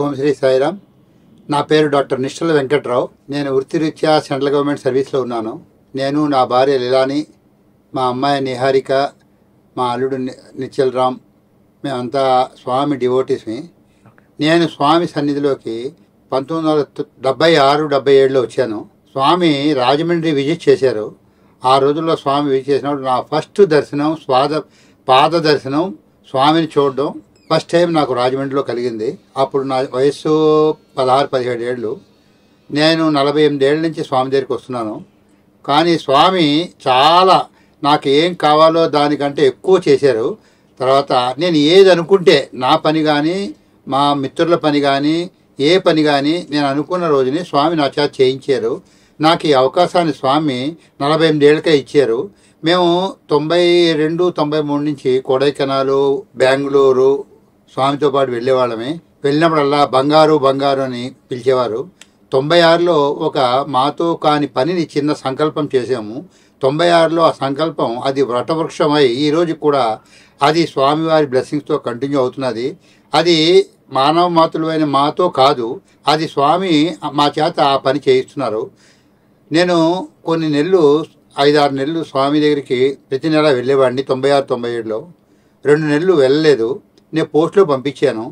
ఓం శ్రీ సాయిరామ్. నా పేరు డాక్టర్ నిశ్చల వెంకట్రావు. నేను వృత్తిరీత్యా సెంట్రల్ గవర్నమెంట్ సర్వీస్లో ఉన్నాను. నేను, నా భార్య లీలాని, మా అమ్మాయి నిహారిక, మా అల్లుడు నిశ్చల్ రామ్, మేమంతా స్వామి డివోటీస్ని. నేను స్వామి సన్నిధిలోకి 1976-77లో వచ్చాను. స్వామి రాజమండ్రి విజిట్ చేశారు. ఆ రోజుల్లో స్వామి విజిట్ చేసినప్పుడు నా ఫస్ట్ దర్శనం, పాద దర్శనం, స్వామిని చూడడం ఫస్ట్ టైం నాకు రాజమండ్రిలో కలిగింది. అప్పుడు నా వయస్సు 16-17 ఏళ్ళు. నేను 48 ఏళ్ళ నుంచి స్వామి దగ్గరికి వస్తున్నాను. కానీ స్వామి చాలా నాకు ఏం కావాలో దానికంటే ఎక్కువ చేశారు. తర్వాత నేను ఏది అనుకుంటే నా పని కానీ, మా మిత్రుల పని కానీ, ఏ పని కానీ నేను అనుకున్న రోజుని స్వామి నా చేత చేయించారు. నాకు ఈ అవకాశాన్ని స్వామి 48 ఏళ్ళకే ఇచ్చారు. మేము 92-93 నుంచి కొడైకెనాలు, బెంగళూరు స్వామితో పాటు వెళ్ళేవాళ్ళమే. వెళ్ళినప్పుడల్లా బంగారు బంగారు అని పిలిచేవారు. 96లో ఒక మాతో కాని పనిని చిన్న సంకల్పం చేసాము. 96లో ఆ సంకల్పం అది వ్రతవృక్షమై ఈరోజు కూడా అది స్వామివారి బ్లెస్సింగ్స్తో కంటిన్యూ అవుతున్నది. అది మానవ మాతృలైన మాతో కాదు, అది స్వామి మా చేత ఆ పని చేయిస్తున్నారు. నేను కొన్ని నెలలు 5-6 నెలలు స్వామి దగ్గరికి ప్రతి నెల వెళ్ళేవాడిని. 96-97లో 2 నెలలు వెళ్ళలేదు. నేను పోస్ట్లో పంపించాను.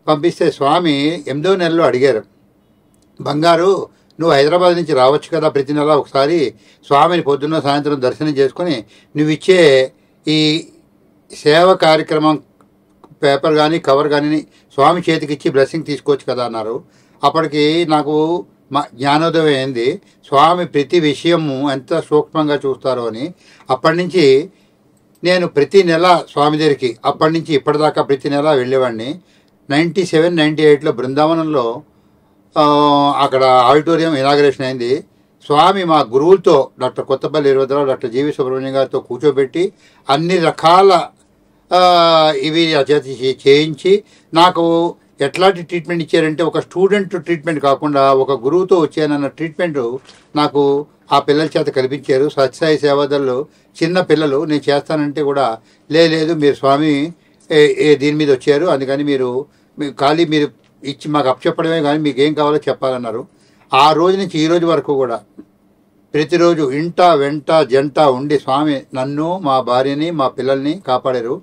పంపిస్తే స్వామి 8వ నెలలో అడిగారు, బంగారు నువ్వు హైదరాబాద్ నుంచి రావచ్చు కదా ప్రతి నెల ఒకసారి, స్వామిని పొద్దున్న సాయంత్రం దర్శనం చేసుకొని నువ్వు ఇచ్చే ఈ సేవ కార్యక్రమం పేపర్ కానీ కవర్ కానీ స్వామి చేతికి ఇచ్చి బ్లెస్సింగ్ తీసుకోవచ్చు కదా అన్నారు. అప్పటికి నాకు జ్ఞానోదయం అయింది. స్వామి ప్రతి విషయము ఎంత సూక్ష్మంగా చూస్తారో అని. అప్పటి నుంచి నేను ప్రతి నెల స్వామి దగ్గరికి అప్పటి నుంచి ఇప్పటిదాకా ప్రతి నెల వెళ్ళేవాడిని. 97-98లో బృందావనంలో అక్కడ ఆడిటోరియం ఇనాగరేషన్ అయింది. స్వామి మా గురువులతో డాక్టర్ కొత్తపల్లి వీరభద్రరావు, డాక్టర్ జీవి సుబ్రహ్మణ్యం గారితో కూర్చోబెట్టి అన్ని రకాల ఇవి చేయించి నాకు ఎట్లాంటి ట్రీట్మెంట్ ఇచ్చారంటే ఒక స్టూడెంట్ ట్రీట్మెంట్ కాకుండా ఒక గురువుతో వచ్చానన్న ట్రీట్మెంట్ నాకు ఆ పిల్లల చేత కల్పించారు. సత్యసాయి సేవాదల్లో చిన్న పిల్లలు నేను చేస్తానంటే కూడా లేదు మీరు స్వామి దీని మీద వచ్చారు, అందుకని మీరు ఖాళీ మీరు ఇచ్చి మాకు అప్పచెప్పడమే కానీ మీకు ఏం కావాలో చెప్పాలన్నారు. ఆ రోజు నుంచి ఈ రోజు వరకు కూడా ప్రతిరోజు ఇంట వెంట జంట ఉండి స్వామి నన్ను, మా భార్యని, మా పిల్లల్ని కాపాడారు.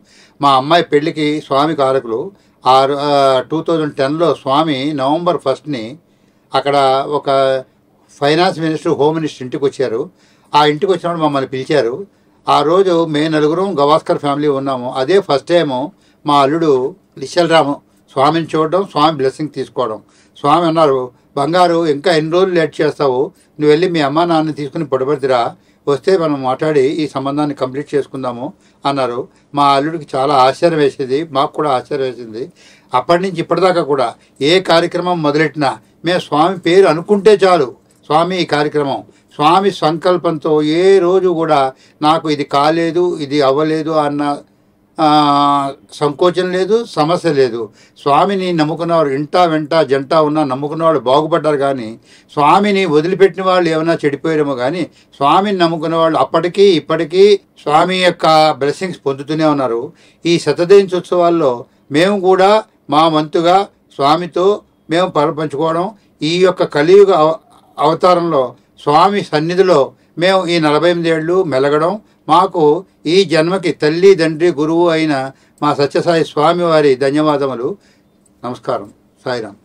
మా అమ్మాయి పెళ్ళికి స్వామి కారకులు. 2010లో స్వామి నవంబర్ 1ని అక్కడ ఒక ఫైనాన్స్ మినిస్టర్, హోమ్ మినిస్టర్ ఇంటికి వచ్చారు. ఆ ఇంటికి వచ్చినప్పుడు మమ్మల్ని పిలిచారు. ఆ రోజు మేము 4 గవాస్కర్ ఫ్యామిలీ ఉన్నాము. అదే ఫస్ట్ టైము మా అల్లుడు నిశ్చల్ రాము స్వామిని చూడడం, స్వామి బ్లెస్సింగ్ తీసుకోవడం. స్వామి అన్నారు, బంగారు ఇంకా ఎన్ని రోజులు లేట్ చేస్తావు, నువ్వు వెళ్ళి మీ అమ్మ నాన్నని తీసుకుని పొడబడిరా, వస్తే మనం మాట్లాడి ఈ సంబంధాన్ని కంప్లీట్ చేసుకుందాము అన్నారు. మా అల్లుడికి చాలా ఆశ్చర్యం వేసేది, మాకు కూడా ఆశ్చర్యం వేసింది. అప్పటి నుంచి ఇప్పటిదాకా కూడా ఏ కార్యక్రమం మొదలెట్టినా మేము స్వామి పేరు అనుకుంటే చాలు, స్వామి ఈ కార్యక్రమం, స్వామి సంకల్పంతో ఏ రోజు కూడా నాకు ఇది కాలేదు, ఇది అవ్వలేదు అన్న సంకోచం లేదు, సమస్య లేదు. స్వామిని నమ్ముకున్నవారు ఇంటా వెంట జంట ఉన్న నమ్ముకున్న వాళ్ళు బాగుపడ్డారు. కానీ స్వామిని వదిలిపెట్టిన వాళ్ళు ఏమైనా చెడిపోయారేమో. కానీ స్వామిని నమ్ముకున్న వాళ్ళు అప్పటికీ ఇప్పటికీ స్వామి యొక్క బ్లెస్సింగ్స్ పొందుతూనే ఉన్నారు. ఈ శతదినోత్సవాల్లో మేము కూడా మా వంతుగా స్వామితో మేము పంచుకోవడం, ఈ యొక్క కలియుగ అవతారంలో స్వామి సన్నిధిలో మేము ఈ 48 ఏళ్ళు మెలగడం, మాకు ఈ జన్మకి తల్లి, తండ్రి, గురువు అయిన మా సత్యసాయి స్వామి వారి ధన్యవాదములు. నమస్కారం. సాయిరామ్.